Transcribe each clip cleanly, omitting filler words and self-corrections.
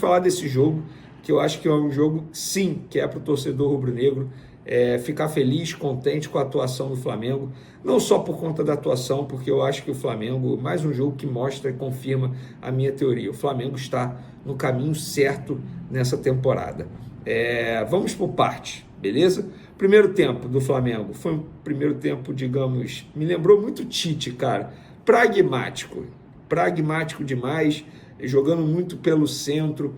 falar desse jogo, que eu acho que é um jogo, sim, que é para o torcedor rubro-negro ficar feliz, contente com a atuação do Flamengo, não só por conta da atuação, porque eu acho que o Flamengo, mais um jogo que mostra e confirma a minha teoria, o Flamengo está no caminho certo nessa temporada. Vamos por parte, beleza? Primeiro tempo do Flamengo foi um primeiro tempo, digamos, me lembrou muito Tite, cara, pragmático demais, jogando muito pelo centro,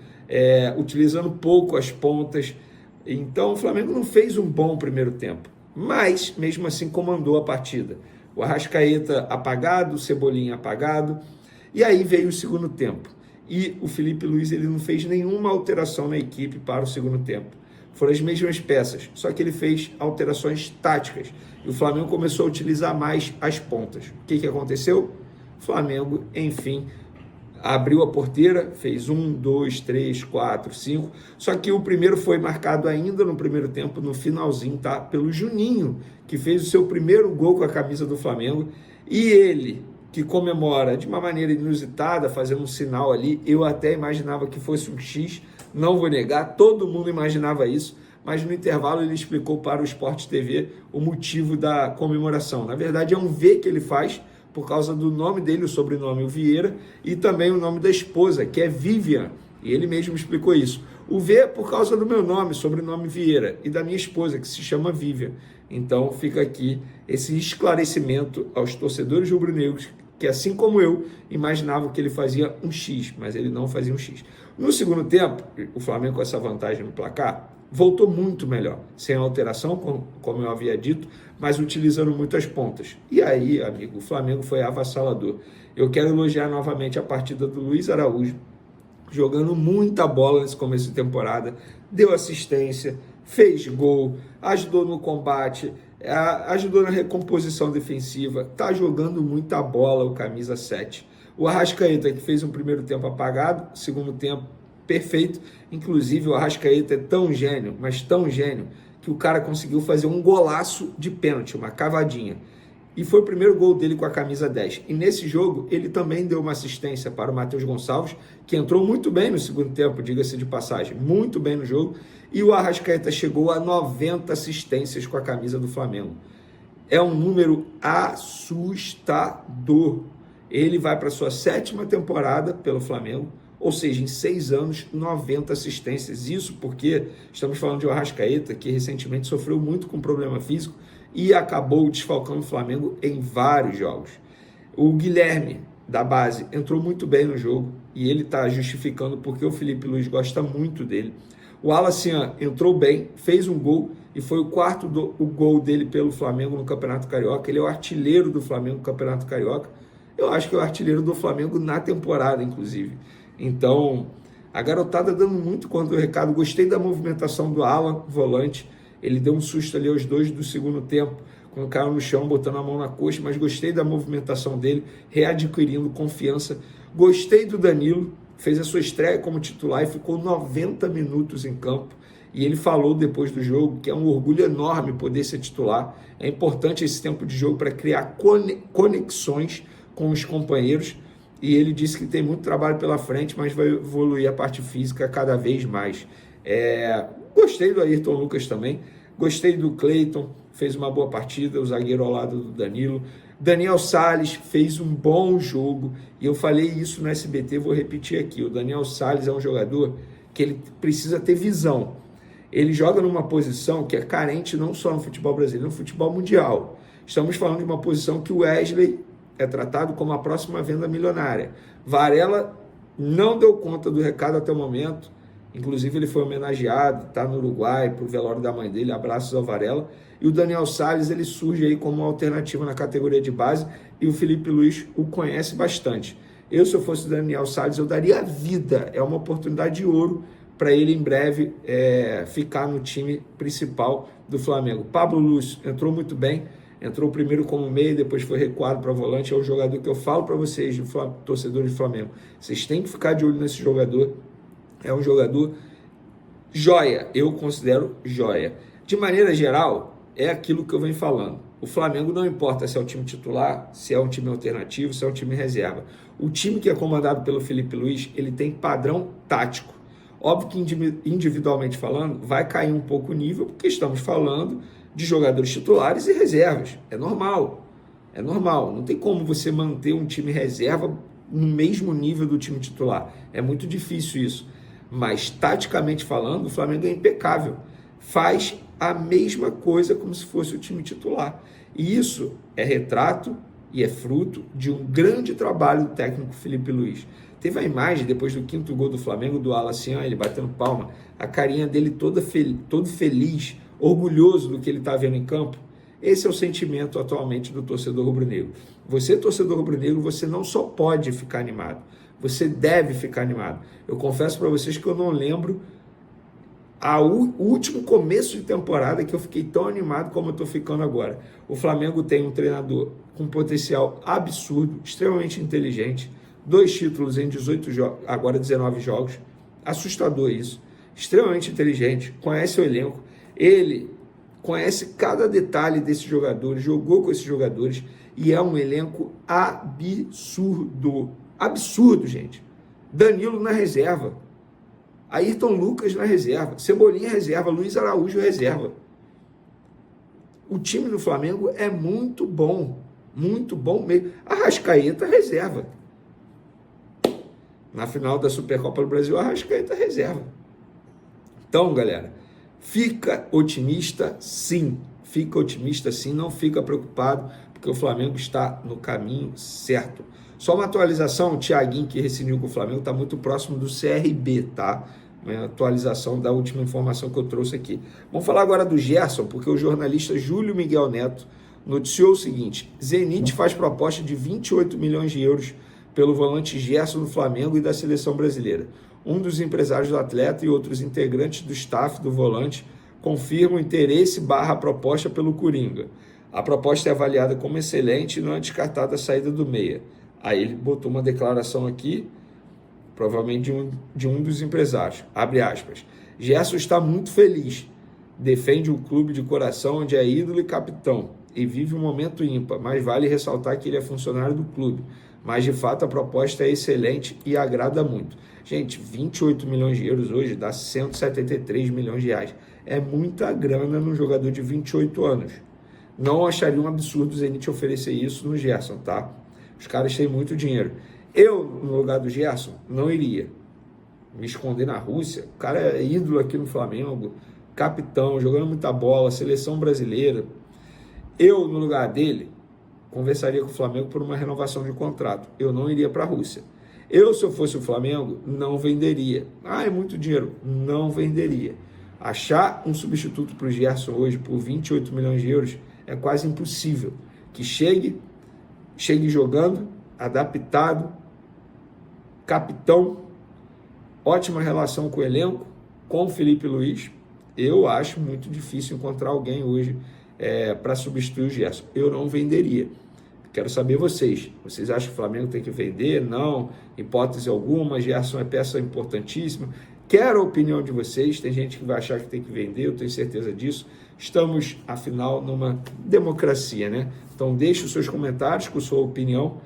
utilizando pouco as pontas. Então o Flamengo não fez um bom primeiro tempo, mas mesmo assim comandou a partida. O Arrascaeta apagado, o Cebolinha apagado, e aí veio o segundo tempo. E o Felipe Luiz ele não fez nenhuma alteração na equipe para o segundo tempo. Foram as mesmas peças, só que ele fez alterações táticas. E o Flamengo começou a utilizar mais as pontas. O que aconteceu? O Flamengo, enfim, abriu a porteira, fez 1, 2, 3, 4, 5. Só que o primeiro foi marcado ainda no primeiro tempo, no finalzinho, tá? Pelo Juninho, que fez o seu primeiro gol com a camisa do Flamengo. E ele, que comemora de uma maneira inusitada, fazendo um sinal ali, eu até imaginava que fosse um X, não vou negar, todo mundo imaginava isso, mas no intervalo ele explicou para o Sport TV o motivo da comemoração. Na verdade é um V que ele faz, por causa do nome dele, o sobrenome o Vieira, e também o nome da esposa, que é Vivian, e ele mesmo explicou isso. O V é por causa do meu nome, sobrenome Vieira, e da minha esposa, que se chama Vivian. Então fica aqui esse esclarecimento aos torcedores rubro-negros, que assim como eu, imaginavam que ele fazia um X, mas ele não fazia um X. No segundo tempo, o Flamengo com essa vantagem no placar, voltou muito melhor, sem alteração, como eu havia dito, mas utilizando muito as pontas. E aí, amigo, o Flamengo foi avassalador. Eu quero elogiar novamente a partida do Luiz Araújo, jogando muita bola nesse começo de temporada, deu assistência, fez gol, ajudou no combate, ajudou na recomposição defensiva, tá jogando muita bola o camisa 7. O Arrascaeta, que fez um primeiro tempo apagado, segundo tempo perfeito, inclusive o Arrascaeta é tão gênio, mas tão gênio, que o cara conseguiu fazer um golaço de pênalti, uma cavadinha. E foi o primeiro gol dele com a camisa 10. E nesse jogo, ele também deu uma assistência para o Matheus Gonçalves, que entrou muito bem no segundo tempo, diga-se de passagem, muito bem no jogo. E o Arrascaeta chegou a 90 assistências com a camisa do Flamengo. É um número assustador. Ele vai para a sua 7ª temporada pelo Flamengo, ou seja, em 6 anos, 90 assistências. Isso porque estamos falando de um Arrascaeta que recentemente sofreu muito com problema físico e acabou desfalcando o Flamengo em vários jogos. O Guilherme, da base, entrou muito bem no jogo e ele está justificando porque o Felipe Luiz gosta muito dele. O Alacian entrou bem, fez um gol e foi o quarto gol dele pelo Flamengo no Campeonato Carioca. Ele é o artilheiro do Flamengo no Campeonato Carioca. Eu acho que é o artilheiro do Flamengo na temporada, inclusive. Então, a garotada dando muito conta do recado. Gostei da movimentação do Alan, volante. Ele deu um susto ali aos 2 do segundo tempo, quando caiu no chão, botando a mão na coxa, mas gostei da movimentação dele, readquirindo confiança. Gostei do Danilo, fez a sua estreia como titular e ficou 90 minutos em campo. E ele falou depois do jogo que é um orgulho enorme poder ser titular. É importante esse tempo de jogo para criar conexões com os companheiros. E ele disse que tem muito trabalho pela frente, mas vai evoluir a parte física cada vez mais. Gostei do Ayrton Lucas também, gostei do Cleiton, fez uma boa partida, o zagueiro ao lado do Danilo. Daniel Salles fez um bom jogo, e eu falei isso no SBT, vou repetir aqui. O Daniel Salles é um jogador que ele precisa ter visão. Ele joga numa posição que é carente não só no futebol brasileiro, no futebol mundial. Estamos falando de uma posição que o Wesley é tratado como a próxima venda milionária. Varela não deu conta do recado até o momento, inclusive ele foi homenageado, está no Uruguai, para o velório da mãe dele, abraços ao Varela. E o Daniel Salles, ele surge aí como uma alternativa na categoria de base, e o Felipe Luiz o conhece bastante. Se eu fosse o Daniel Salles, eu daria a vida, é uma oportunidade de ouro para ele em breve ficar no time principal do Flamengo. Pablo Lúcio entrou muito bem, entrou primeiro como meia, depois foi recuado para volante. É o jogador que eu falo para vocês, torcedores do Flamengo, vocês têm que ficar de olho nesse jogador. É um jogador joia, eu considero joia. De maneira geral, é aquilo que eu venho falando. O Flamengo não importa se é o time titular, se é um time alternativo, se é um time reserva. O time que é comandado pelo Felipe Luiz, ele tem padrão tático. Óbvio que individualmente falando, vai cair um pouco o nível, porque estamos falando de jogadores titulares e reservas. É normal. É normal. Não tem como você manter um time reserva no mesmo nível do time titular. É muito difícil isso. Mas, taticamente falando, o Flamengo é impecável. Faz a mesma coisa como se fosse o time titular. E isso é retrato e é fruto de um grande trabalho do técnico Felipe Luiz. Teve a imagem, depois do 5º gol do Flamengo, do Alan assim, ele batendo palma, a carinha dele todo feliz, orgulhoso do que ele está vendo em campo. Esse é o sentimento atualmente do torcedor rubro-negro. Você, torcedor rubro-negro, você não só pode ficar animado, você deve ficar animado. Eu confesso para vocês que eu não lembro o último começo de temporada que eu fiquei tão animado como eu estou ficando agora. O Flamengo tem um treinador com potencial absurdo, extremamente inteligente, 2 títulos em 18 jogos, agora 19 jogos, assustador isso, extremamente inteligente, conhece o elenco, ele conhece cada detalhe desses jogadores, jogou com esses jogadores e é um elenco absurdo, absurdo, gente. Danilo na reserva, Ayrton Lucas na reserva, Cebolinha reserva, Luiz Araújo reserva. O time do Flamengo é muito bom mesmo. Arrascaeta reserva. Na final da Supercopa do Brasil, Arrascaeta reserva. Então, galera, fica otimista sim, não fica preocupado, porque o Flamengo está no caminho certo. Só uma atualização, o Thiaguinho, que rescindiu com o Flamengo, está muito próximo do CRB, tá? Uma atualização da última informação que eu trouxe aqui. Vamos falar agora do Gerson, porque o jornalista Júlio Miguel Neto noticiou o seguinte: Zenit faz proposta de 28 milhões de euros pelo volante Gerson do Flamengo e da seleção brasileira. Um dos empresários do atleta e outros integrantes do staff do volante confirmam interesse / proposta pelo Coringa. A proposta é avaliada como excelente e não é descartada a saída do meia. Aí ele botou uma declaração aqui, provavelmente de um dos empresários. Abre aspas. Gerson está muito feliz. Defende o clube de coração onde é ídolo e capitão. E vive um momento ímpar, mas vale ressaltar que ele é funcionário do clube. Mas, de fato, a proposta é excelente e agrada muito. Gente, 28 milhões de euros hoje dá 173 milhões de reais. É muita grana num jogador de 28 anos. Não acharia um absurdo o Zenit oferecer isso no Gerson, tá? Os caras têm muito dinheiro. Eu, no lugar do Gerson, não iria me esconder na Rússia. O cara é ídolo aqui no Flamengo, capitão, jogando muita bola, seleção brasileira. Eu, no lugar dele, conversaria com o Flamengo por uma renovação de contrato. Eu não iria para a Rússia. Eu, se eu fosse o Flamengo, não venderia. É muito dinheiro. Não venderia. Achar um substituto para o Gerson hoje por 28 milhões de euros é quase impossível. Que chegue jogando, adaptado, capitão, ótima relação com o elenco, com o Felipe Luiz. Eu acho muito difícil encontrar alguém hoje para substituir o Gerson. Eu não venderia. Quero saber vocês. Vocês acham que o Flamengo tem que vender? Não, hipótese alguma. Gerson é peça importantíssima. Quero a opinião de vocês. Tem gente que vai achar que tem que vender, eu tenho certeza disso. Estamos, afinal, numa democracia, né? Então, deixe os seus comentários com sua opinião